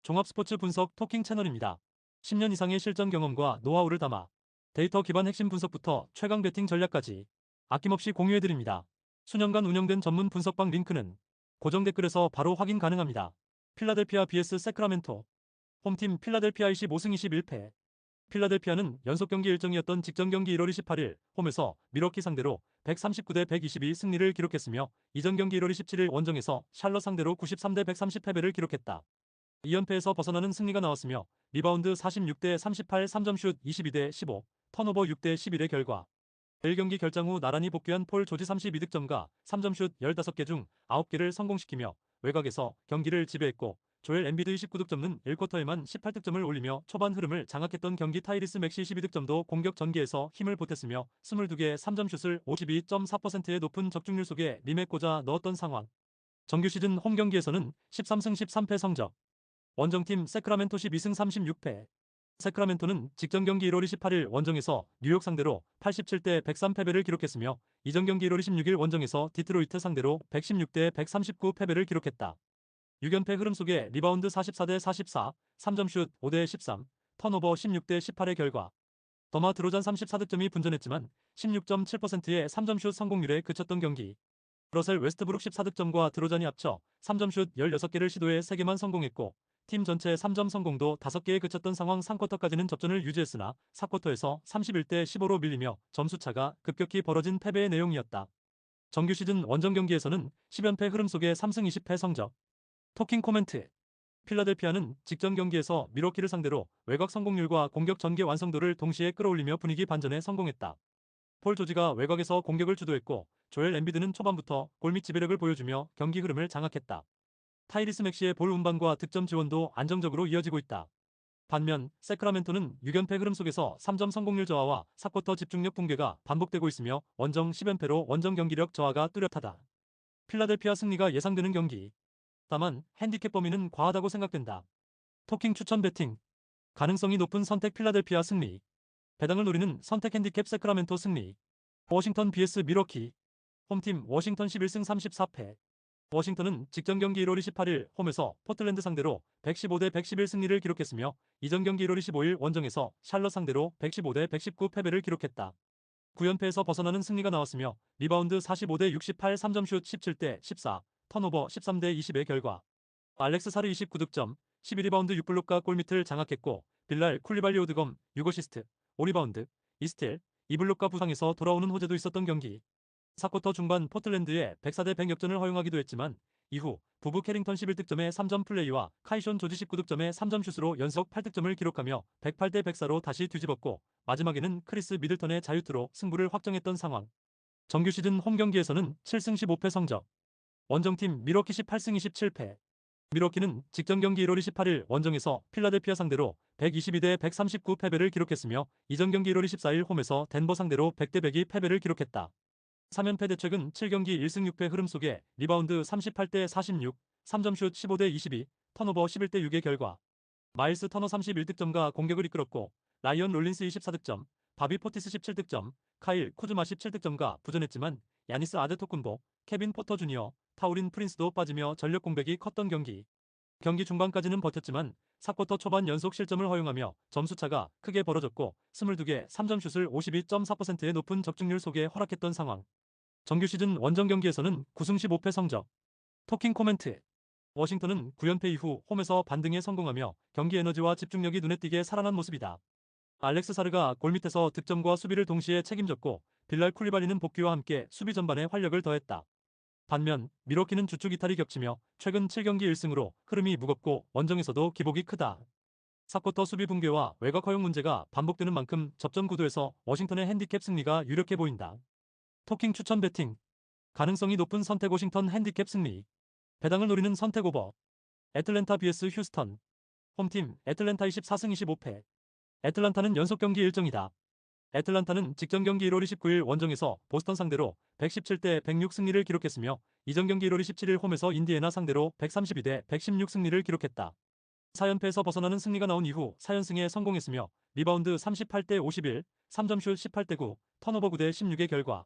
종합 스포츠 분석 토킹 채널입니다. 10년 이상의 실전 경험과 노하우를 담아 데이터 기반 핵심 분석부터 최강 배팅 전략까지 아낌없이 공유해드립니다. 수년간 운영된 전문 분석방 링크는 고정 댓글에서 바로 확인 가능합니다. 필라델피아 vs 세크라멘토. 홈팀 필라델피아 25승 21패. 필라델피아는 연속 경기 일정이었던 직전 경기 1월 28일 홈에서 미러키 상대로 139대 122 승리를 기록했으며 이전 경기 1월 27일 원정에서 샬럿 상대로 93대 130 패배를 기록했다. 2연패에서 벗어나는 승리가 나왔으며 리바운드 46대 38 3점슛 22대 15 턴오버 6대 11의 결과 1경기 결장 후 나란히 복귀한 폴 조지 32득점과 3점슛 15개 중 9개를 성공시키며 외곽에서 경기를 지배했고 조엘 엠비드 29득점은 1쿼터에만 18득점을 올리며 초반 흐름을 장악했던 경기 타이리스 맥시 12득점도 공격 전개에서 힘을 보탰으며 22개의 3점슛을 52.4%의 높은 적중률 속에 리메 꽂아 넣었던 상황. 정규 시즌 홈 경기에서는 13승 13패 성적. 원정팀 세크라멘토 12승 36패. 세크라멘토는 직전 경기 1월 28일 원정에서 뉴욕 상대로 87대 103 패배를 기록했으며 이전 경기 1월 26일 원정에서 디트로이트 상대로 116대 139 패배를 기록했다. 6연패 흐름 속에 리바운드 44대 44, 3점슛 5대 13, 턴오버 16대 18의 결과 더마 드로잔 34득점이 분전했지만 16.7%의 3점슛 성공률에 그쳤던 경기. 러셀 웨스트브룩 14득점과 드로잔이 합쳐 3점슛 16개를 시도해 3개만 성공했고 팀 전체 3점 성공도 5개에 그쳤던 상황. 3쿼터까지는 접전을 유지했으나 4쿼터에서 31대 15로 밀리며 점수차가 급격히 벌어진 패배의 내용이었다. 정규 시즌 원정 경기에서는 10연패 흐름 속에 3승 20패 성적. 토킹 코멘트. 필라델피아는 직전 경기에서 미러키를 상대로 외곽 성공률과 공격 전개 완성도를 동시에 끌어올리며 분위기 반전에 성공했다. 폴 조지가 외곽에서 공격을 주도했고 조엘 엠비드는 초반부터 골밑 지배력을 보여주며 경기 흐름을 장악했다. 타이리스 맥시의 볼 운반과 득점 지원도 안정적으로 이어지고 있다. 반면 세크라멘토는 6연패 흐름 속에서 3점 성공률 저하와 4쿼터 집중력 붕괴가 반복되고 있으며 원정 10연패로 원정 경기력 저하가 뚜렷하다. 필라델피아 승리가 예상되는 경기. 다만 핸디캡 범위는 과하다고 생각된다. 토킹 추천 배팅. 가능성이 높은 선택 필라델피아 승리. 배당을 노리는 선택 핸디캡 세크라멘토 승리. 워싱턴 vs 미러키. 홈팀 워싱턴 11승 34패. 워싱턴은 직전 경기 1월 28일 홈에서 포틀랜드 상대로 115대 111 승리를 기록했으며 이전 경기 1월 25일 원정에서 샬럿 상대로 115대 119 패배를 기록했다. 9연패에서 벗어나는 승리가 나왔으며 리바운드 45대 68 3점슛 17대 14 턴오버 13대 20의 결과 알렉스 사르 29득점 12리바운드 6블록과 골밑을 장악했고 빌랄 쿨리발리 오드검 6어시스트 5리바운드 2스틸 2블록과 부상에서 돌아오는 호재도 있었던 경기. 4쿼터 중반 포틀랜드에 104대 100 역전을 허용하기도 했지만 이후 부부 캐링턴 11득점의 3점 플레이와 카이숀 조지 19득점의 3점 슛으로 연속 8득점을 기록하며 108대 104로 다시 뒤집었고 마지막에는 크리스 미들턴의 자유투로 승부를 확정했던 상황. 정규 시즌 홈 경기에서는 7승 15패 성적. 원정팀 미러키 18승 27패. 미러키는 직전 경기 1월 28일 원정에서 필라델피아 상대로 122대 139 패배를 기록했으며 이전 경기 1월 24일 홈에서 덴버 상대로 100대 102 패배를 기록했다. 3연패 대책은 7경기 1승 6패 흐름 속에 리바운드 38대 46, 3점슛 15대 22, 턴오버 11대 6의 결과 마일스 터너 31득점과 공격을 이끌었고 라이언 롤린스 24득점, 바비 포티스 17득점, 카일 쿠즈마 17득점과 부전했지만 야니스 아데토쿤보, 케빈 포터 주니어, 타우린 프린스도 빠지며 전력 공백이 컸던 경기. 경기 중반까지는 버텼지만 4쿼터 초반 연속 실점을 허용하며 점수차가 크게 벌어졌고 22개 3점슛을 52.4%의 높은 적중률 속에 허락했던 상황. 정규 시즌 원정 경기에서는 9승 15패 성적. 토킹 코멘트. 워싱턴은 9연패 이후 홈에서 반등에 성공하며 경기 에너지와 집중력이 눈에 띄게 살아난 모습이다. 알렉스 사르가 골밑에서 득점과 수비를 동시에 책임졌고 빌랄 쿨리발리는 복귀와 함께 수비 전반에 활력을 더했다. 반면 미러키는 주축 이탈이 겹치며 최근 7경기 1승으로 흐름이 무겁고 원정에서도 기복이 크다. 4쿼터 수비 붕괴와 외곽 허용 문제가 반복되는 만큼 접전 구도에서 워싱턴의 핸디캡 승리가 유력해 보인다. 토킹 추천 배팅. 가능성이 높은 선택 워싱턴 핸디캡 승리. 배당을 노리는 선택 오버. 애틀랜타 vs 휴스턴. 홈팀 애틀랜타 24승 25패. 애틀란타는 연속 경기 일정이다. 애틀란타는 직전 경기 1월 29일 원정에서 보스턴 상대로 117대 106 승리를 기록했으며 이전 경기 1월 27일 홈에서 인디애나 상대로 132대 116 승리를 기록했다. 4연패에서 벗어나는 승리가 나온 이후 4연승에 성공했으며 리바운드 38대 51, 3점슛 18대 9, 턴오버 9대 16의 결과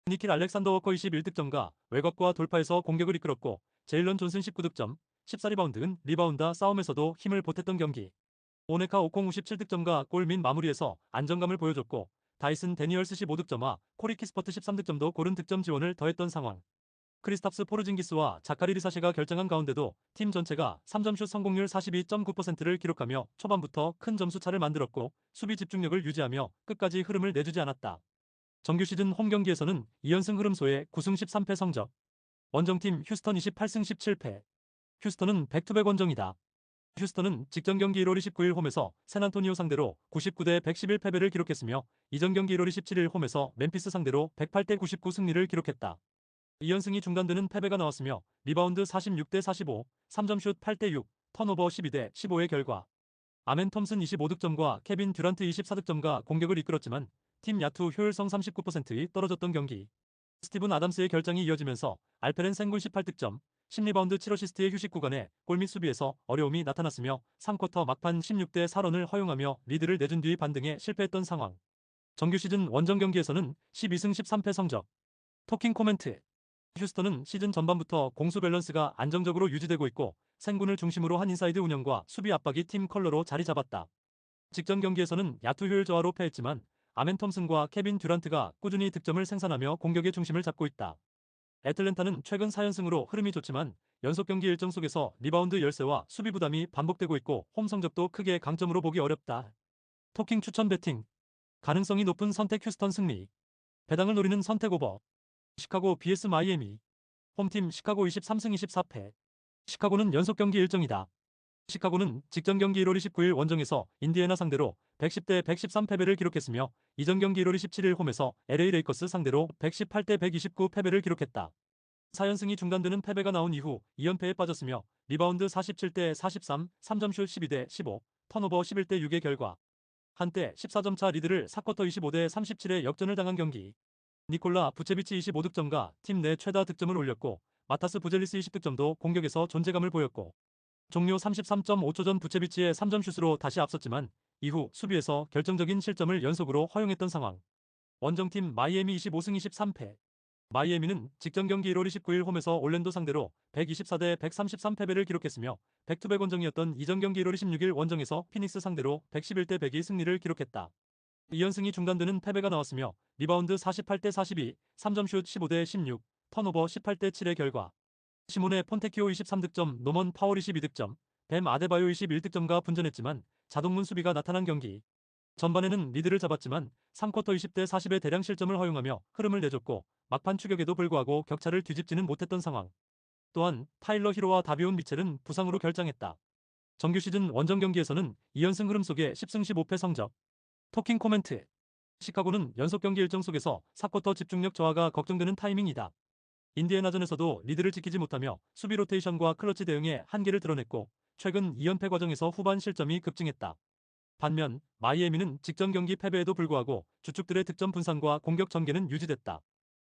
니킬 알렉산더 워커 21득점과 외곽과 돌파에서 공격을 이끌었고 제일런 존슨 19득점, 14리바운드은 리바운드 싸움에서도 힘을 보탰던 경기. 오네카 오콩 57득점과 골 민 마무리에서 안정감을 보여줬고 다이슨 데니얼스 15득점과 코리 키스퍼트 13득점도 고른 득점 지원을 더했던 상황. 크리스탑스 포르징기스와 자카리 리사셰가 결정한 가운데도 팀 전체가 3점슛 성공률 42.9%를 기록하며 초반부터 큰 점수차를 만들었고 수비 집중력을 유지하며 끝까지 흐름을 내주지 않았다. 정규 시즌 홈 경기에서는 2연승 흐름 소에 9승 13패 성적. 원정팀 휴스턴 28승 17패. 휴스턴은 백투백 원정이다. 휴스턴은 직전 경기 1월 29일 홈에서 샌안토니오 상대로 99대 111 패배를 기록했으며 이전 경기 1월 27일 홈에서 멤피스 상대로 108대 99 승리를 기록했다. 2연승이 중단되는 패배가 나왔으며 리바운드 46대 45, 3점슛 8대 6, 턴오버 12대 15의 결과. 아멘 톰슨 25득점과 케빈 듀란트 24득점과 공격을 이끌었지만 팀 야투 효율성 39%이 떨어졌던 경기. 스티븐 아담스의 결장이 이어지면서 알페렌 생군 18득점, 10리바운드 7어시스트의 휴식 구간에 골 및 수비에서 어려움이 나타났으며 3쿼터 막판 16대 4런을 허용하며 리드를 내준 뒤 반등에 실패했던 상황. 정규 시즌 원정 경기에서는 12승 13패 성적. 토킹 코멘트. 휴스턴은 시즌 전반부터 공수 밸런스가 안정적으로 유지되고 있고 생군을 중심으로 한 인사이드 운영과 수비 압박이 팀 컬러로 자리 잡았다. 직전 경기에서는 야투 효율 저하로 패했지만 아멘 톰슨과 케빈 듀란트가 꾸준히 득점을 생산하며 공격의 중심을 잡고 있다. 애틀랜타는 최근 4연승으로 흐름이 좋지만 연속 경기 일정 속에서 리바운드 열세와 수비 부담이 반복되고 있고 홈 성적도 크게 강점으로 보기 어렵다. 토킹 추천 배팅. 가능성이 높은 선택 휴스턴 승리. 배당을 노리는 선택 오버. 시카고 vs 마이애미. 홈팀 시카고 23승 24패. 시카고는 연속 경기 일정이다. 시카고는 직전 경기 1월 29일 원정에서 인디애나 상대로 110대 113 패배를 기록했으며 이전 경기 1월 27일 홈에서 LA 레이커스 상대로 118대 129 패배를 기록했다. 4연승이 중단되는 패배가 나온 이후 2연패에 빠졌으며 리바운드 47대 43, 3점슛 12대 15, 턴오버 11대 6의 결과. 한때 14점차 리드를 4쿼터 25대 37의 역전을 당한 경기. 니콜라 부체비치 25득점과 팀 내 최다 득점을 올렸고 마타스 부젤리스 20득점도 공격에서 존재감을 보였고 종료 33.5초 전 부체비치의 3점 슛으로 다시 앞섰지만 이후 수비에서 결정적인 실점을 연속으로 허용했던 상황. 원정팀 마이애미 25승 23패. 마이애미는 직전 경기 1월 29일 홈에서 올랜도 상대로 124대 133 패배를 기록했으며 백투백 원정이었던 이전 경기 1월 26일 원정에서 피닉스 상대로 111대 102 승리를 기록했다. 2연승이 중단되는 패배가 나왔으며 리바운드 48대 42, 3점슛 15대 16, 턴오버 18대 7의 결과. 시몬의 폰테키오 23득점, 노먼 파월 22득점, 뱀 아데바요 21득점과 분전했지만 자동문 수비가 나타난 경기. 전반에는 리드를 잡았지만 3쿼터 20대 40의 대량 실점을 허용하며 흐름을 내줬고 막판 추격에도 불구하고 격차를 뒤집지는 못했던 상황. 또한 타일러 히로와 다비온 미첼은 부상으로 결장했다. 정규 시즌 원정 경기에서는 2연승 흐름 속에 10승 15패 성적. 토킹 코멘트. 시카고는 연속 경기 일정 속에서 4쿼터 집중력 저하가 걱정되는 타이밍이다. 인디애나전에서도 리드를 지키지 못하며 수비 로테이션과 클러치 대응에 한계를 드러냈고 최근 2연패 과정에서 후반 실점이 급증했다. 반면 마이애미는 직전 경기 패배에도 불구하고 주축들의 득점 분산과 공격 전개는 유지됐다.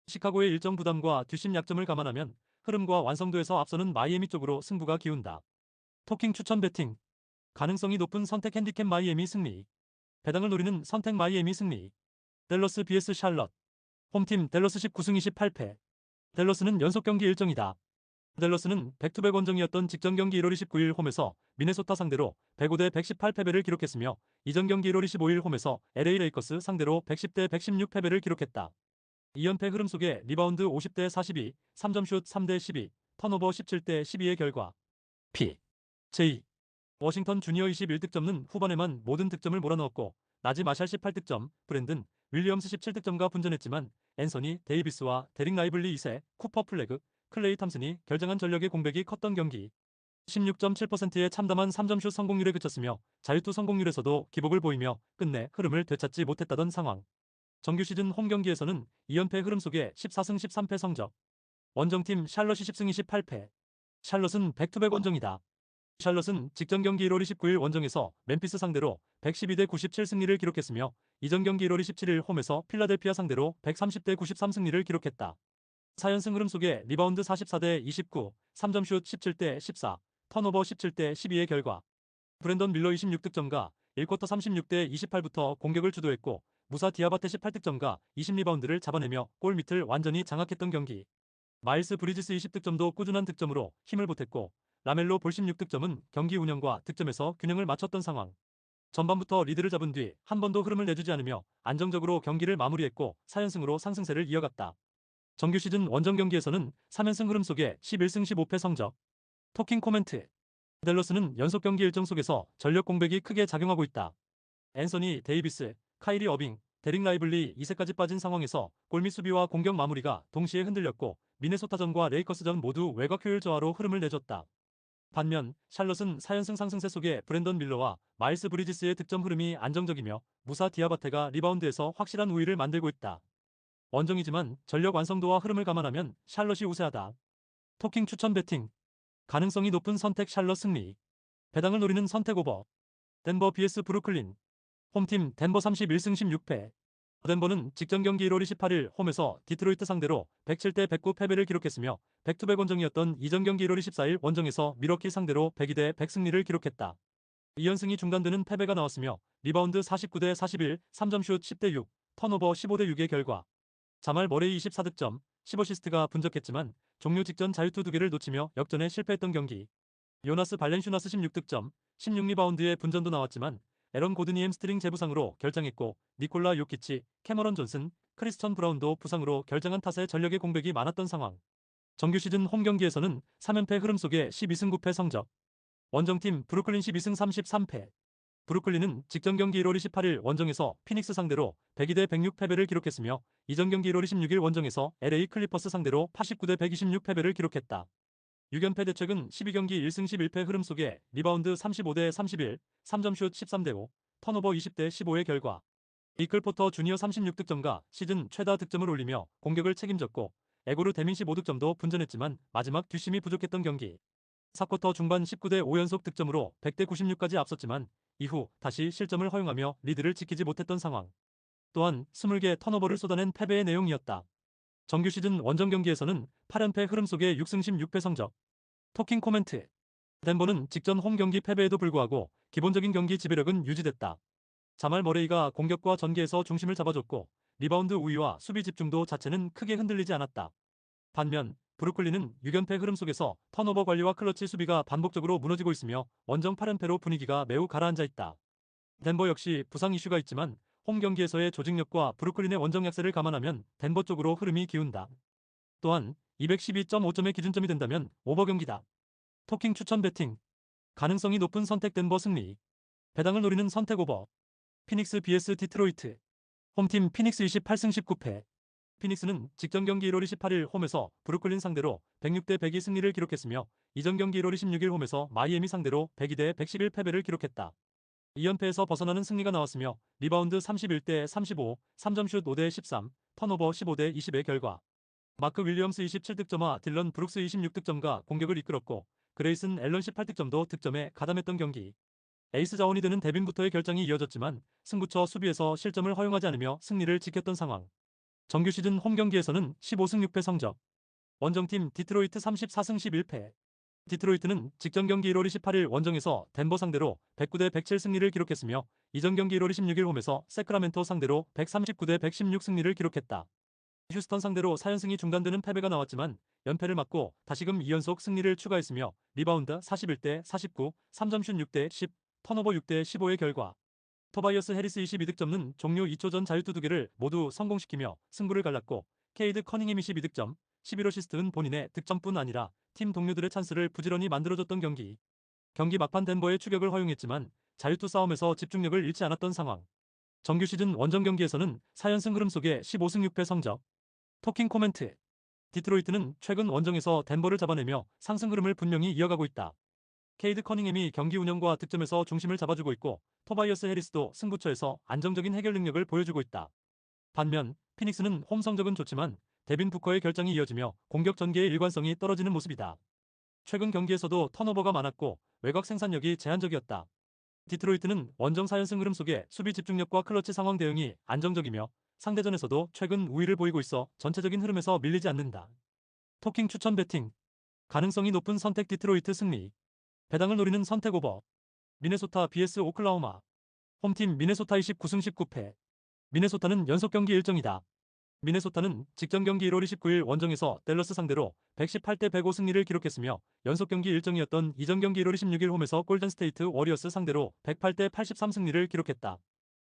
시카고의 일정 부담과 뒷심 약점을 감안하면 흐름과 완성도에서 앞서는 마이애미 쪽으로 승부가 기운다. 토킹 추천 배팅. 가능성이 높은 선택 핸디캡 마이애미 승리. 배당을 노리는 선택 마이애미 승리. 댈러스 vs 샬럿. 홈팀 댈러스 19승 28패. 댈러스는 연속 경기 일정이다. 댈러스는 백투백 원정이었던 직전 경기 1월 29일 홈에서 미네소타 상대로 105대 118 패배를 기록했으며 이전 경기 1월 25일 홈에서 LA 레이커스 상대로 110대 116 패배를 기록했다. 2연패 흐름 속에 리바운드 50대 42, 3점슛 3대 12, 턴오버 17대 12의 결과. P. J. 워싱턴 주니어 21득점은 후반에만 모든 득점을 몰아넣었고 나지 마샬 18득점, 브랜든 윌리엄스 17득점과 분전했지만 앤서니 데이비스와 데릭 라이블리 2세, 쿠퍼 플래그, 클레이 탐슨이 결정한 전력의 공백이 컸던 경기. 16.7%의 참담한 3점슛 성공률에 그쳤으며 자유투 성공률에서도 기복을 보이며 끝내 흐름을 되찾지 못했다던 상황. 정규 시즌 홈 경기에서는 2연패 흐름 속에 14승 13패 성적. 원정팀 샬럿이 10승 28패. 샬럿은 백투백 원정이다. 샬럿은 직전 경기 1월 29일 원정에서 멤피스 상대로 112대 97 승리를 기록했으며 이전 경기 1월 27일 홈에서 필라델피아 상대로 130대 93 승리를 기록했다. 4연승 흐름 속에 리바운드 44대 29, 3점슛 17대 14, 턴오버 17대 12의 결과. 브랜던 밀러 26득점과 1쿼터 36대 28부터 공격을 주도했고 무사 디아바테 18득점과 20리바운드를 잡아내며 골 밑을 완전히 장악했던 경기. 마일스 브리지스 20득점도 꾸준한 득점으로 힘을 보탰고 라멜로 볼 16득점은 경기 운영과 득점에서 균형을 맞췄던 상황. 전반부터 리드를 잡은 뒤 한 번도 흐름을 내주지 않으며 안정적으로 경기를 마무리했고 4연승으로 상승세를 이어갔다. 정규 시즌 원정 경기에서는 3연승 흐름 속에 11승 15패 성적. 토킹 코멘트. 댈러스는 연속 경기 일정 속에서 전력 공백이 크게 작용하고 있다. 앤서니 데이비스, 카이리 어빙, 데릭 라이블리 2세까지 빠진 상황에서 골밑 수비와 공격 마무리가 동시에 흔들렸고 미네소타전과 레이커스전 모두 외곽 효율 저하로 흐름을 내줬다. 반면 샬럿은 4연승 상승세 속에 브랜던 밀러와 마일스 브리지스의 득점 흐름이 안정적이며 무사 디아바테가 리바운드에서 확실한 우위를 만들고 있다. 원정이지만 전력 완성도와 흐름을 감안하면 샬럿이 우세하다. 토킹 추천 배팅. 가능성이 높은 선택 샬럿 승리. 배당을 노리는 선택 오버. 덴버 vs 브루클린. 홈팀 덴버 31승 16패. 덴버는 직전 경기 1월 28일 홈에서 디트로이트 상대로 107대 109 패배를 기록했으며 백투백 원정이었던 이전 경기 1월 24일 원정에서 미러키 상대로 102대 100 승리를 기록했다. 2연승이 중단되는 패배가 나왔으며 리바운드 49대 41, 3점슛 10대 6, 턴오버 15대 6의 결과. 자말 머레이 24득점, 15시스트가 분적했지만 종료 직전 자유투 2개를 놓치며 역전에 실패했던 경기. 요나스 발렌슈나스 16득점, 16리바운드의 분전도 나왔지만 에런 고드니 햄스트링 재부상으로 결장했고 니콜라 요키치, 캐머런 존슨, 크리스천 브라운도 부상으로 결장한 탓에 전력의 공백이 많았던 상황. 정규 시즌 홈 경기에서는 3연패 흐름 속에 12승 9패 성적. 원정팀 브루클린 12승 33패. 브루클린은 직전 경기 1월 28일 원정에서 피닉스 상대로 102대 106 패배를 기록했으며 이전 경기 1월 26일 원정에서 LA 클리퍼스 상대로 89대 126 패배를 기록했다. 6연패 대책은 12경기 1승 11패 흐름 속에 리바운드 35대 31, 3점슛 13대 5, 턴오버 20대 15의 결과. 미클 포터 주니어 36득점과 시즌 최다 득점을 올리며 공격을 책임졌고 에고르 데민시 5득점도 분전했지만 마지막 뒷심이 부족했던 경기. 4쿼터 중반 19대 5 연속 득점으로 100대 96까지 앞섰지만 이후 다시 실점을 허용하며 리드를 지키지 못했던 상황. 또한 20개 턴오버를 쏟아낸 패배의 내용이었다. 정규 시즌 원정 경기에서는 8연패 흐름 속에 6승 16패 성적. 토킹 코멘트. 덴버는 직전 홈 경기 패배에도 불구하고 기본적인 경기 지배력은 유지됐다. 자말 머레이가 공격과 전개에서 중심을 잡아줬고 리바운드 우위와 수비 집중도 자체는 크게 흔들리지 않았다. 반면 브루클린은 6연패 흐름 속에서 턴오버 관리와 클러치 수비가 반복적으로 무너지고 있으며 원정 8연패로 분위기가 매우 가라앉아 있다. 덴버 역시 부상 이슈가 있지만 홈 경기에서의 조직력과 브루클린의 원정 약세를 감안하면 덴버 쪽으로 흐름이 기운다. 또한 212.5점의 기준점이 된다면 오버 경기다. 토킹 추천 배팅. 가능성이 높은 선택 덴버 승리. 배당을 노리는 선택 오버. 피닉스 vs 디트로이트. 홈팀 피닉스 28승 19패. 피닉스는 직전 경기 1월 28일 홈에서 브루클린 상대로 106대 102 승리를 기록했으며 이전 경기 1월 26일 홈에서 마이애미 상대로 102대 111 패배를 기록했다. 2연패에서 벗어나는 승리가 나왔으며 리바운드 31대 35, 3점슛 5대 13, 턴오버 15대 20의 결과. 마크 윌리엄스 27득점과 딜런 브룩스 26득점과 공격을 이끌었고 그레이슨 앨런 18득점도 득점에 가담했던 경기. 에이스 자원이 되는 데빈부터의 결장이 이어졌지만 승부처 수비에서 실점을 허용하지 않으며 승리를 지켰던 상황. 정규 시즌 홈 경기에서는 15승 6패 성적. 원정팀 디트로이트 34승 11패. 디트로이트는 직전 경기 1월 28일 원정에서 덴버 상대로 109대 107 승리를 기록했으며 이전 경기 1월 26일 홈에서 세크라멘토 상대로 139대 116 승리를 기록했다. 휴스턴 상대로 4연승이 중단되는 패배가 나왔지만 연패를 막고 다시금 2연속 승리를 추가했으며 리바운드 41대 49, 3점슛 6대 10, 턴오버 6대 15의 결과. 토바이어스 해리스 22득점은 종료 2초 전 자유투 2개를 모두 성공시키며 승부를 갈랐고 케이드 커닝햄 22득점, 11어시스트는 본인의 득점뿐 아니라 팀 동료들의 찬스를 부지런히 만들어줬던 경기. 경기 막판 덴버의 추격을 허용했지만 자유투 싸움에서 집중력을 잃지 않았던 상황. 정규 시즌 원정 경기에서는 4연승 흐름 속에 15승 6패 성적. 토킹 코멘트. 디트로이트는 최근 원정에서 덴버를 잡아내며 상승 흐름을 분명히 이어가고 있다. 케이드 커닝햄이 경기 운영과 득점에서 중심을 잡아주고 있고 토바이어스 해리스도 승부처에서 안정적인 해결 능력을 보여주고 있다. 반면 피닉스는 홈 성적은 좋지만 데빈 부커의 결장이 이어지며 공격 전개의 일관성이 떨어지는 모습이다. 최근 경기에서도 턴오버가 많았고 외곽 생산력이 제한적이었다. 디트로이트는 원정 4연승 흐름 속에 수비 집중력과 클러치 상황 대응이 안정적이며 상대전에서도 최근 우위를 보이고 있어 전체적인 흐름에서 밀리지 않는다. 토킹 추천 배팅. 가능성이 높은 선택 디트로이트 승리. 배당을 노리는 선택 오버. 미네소타 vs 오클라호마. 홈팀 미네소타 29승 19패. 미네소타는 연속 경기 일정이다. 미네소타는 직전 경기 1월 29일 원정에서 댈러스 상대로 118대 105 승리를 기록했으며 연속 경기 일정이었던 이전 경기 1월 26일 홈에서 골든스테이트 워리어스 상대로 108대 83 승리를 기록했다.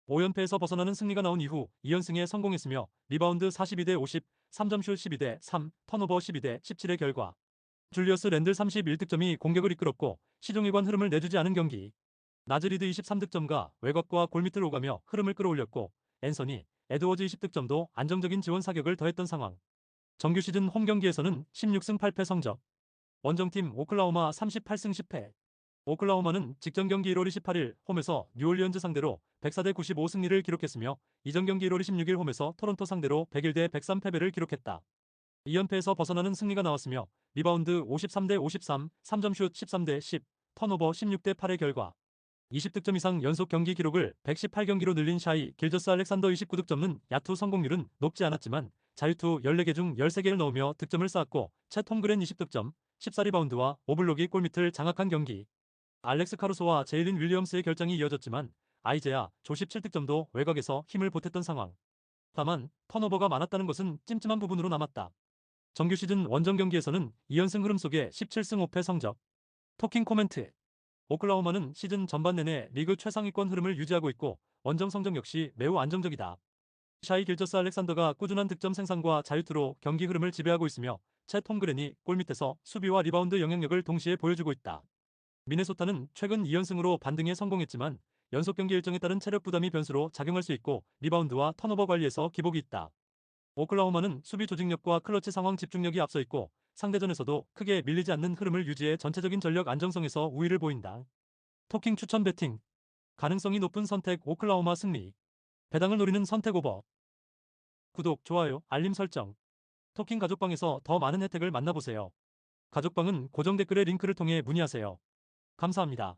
5연패에서 벗어나는 승리가 나온 이후 2연승에 성공했으며 리바운드 42대 50, 3점 슛 12대 3, 턴오버 12대 17의 결과 줄리어스 랜들 31득점이 공격을 이끌었고 시종일관 흐름을 내주지 않은 경기. 나즈리드 23득점과 외곽과 골밑을 오가며 흐름을 끌어올렸고 앤서니, 에드워즈 20득점도 안정적인 지원 사격을 더했던 상황. 정규 시즌 홈 경기에서는 16승 8패 성적. 원정팀 오클라호마 38승 10패. 오클라호마는 직전 경기 1월 28일 홈에서 뉴올리언즈 상대로 104대 95 승리를 기록했으며 이전 경기 1월 26일 홈에서 토론토 상대로 101대 103 패배를 기록했다. 2연패에서 벗어나는 승리가 나왔으며 리바운드 53대 53, 3점 슛 13대 10, 턴오버 16대 8의 결과 20득점 이상 연속 경기 기록을 118경기로 늘린 샤이 길저스 알렉산더 29득점은 야투 성공률은 높지 않았지만 자유투 14개 중 13개를 넣으며 득점을 쌓았고 챗 홈그랜 20득점, 14리바운드와 오블록이 골밑을 장악한 경기. 알렉스 카루소와 제일린 윌리엄스의 결장이 이어졌지만 아이제아, 조 17득점도 외곽에서 힘을 보탰던 상황. 다만 턴오버가 많았다는 것은 찜찜한 부분으로 남았다. 정규 시즌 원정 경기에서는 2연승 흐름 속에 17승 5패 성적. 토킹 코멘트. 오클라호마는 시즌 전반 내내 리그 최상위권 흐름을 유지하고 있고 원정 성적 역시 매우 안정적이다. 샤이 길저스 알렉산더가 꾸준한 득점 생산과 자유투로 경기 흐름을 지배하고 있으며 챗 홈그랜이 골밑에서 수비와 리바운드 영향력을 동시에 보여주고 있다. 미네소타는 최근 2연승으로 반등에 성공했지만 연속 경기 일정에 따른 체력 부담이 변수로 작용할 수 있고 리바운드와 턴오버 관리에서 기복이 있다. 오클라호마는 수비 조직력과 클러치 상황 집중력이 앞서 있고 상대전에서도 크게 밀리지 않는 흐름을 유지해 전체적인 전력 안정성에서 우위를 보인다. 토킹 추천 배팅. 가능성이 높은 선택 오클라호마 승리. 배당을 노리는 선택 오버. 구독, 좋아요, 알림 설정. 토킹 가족방에서 더 많은 혜택을 만나보세요. 가족방은 고정 댓글의 링크를 통해 문의하세요. 감사합니다.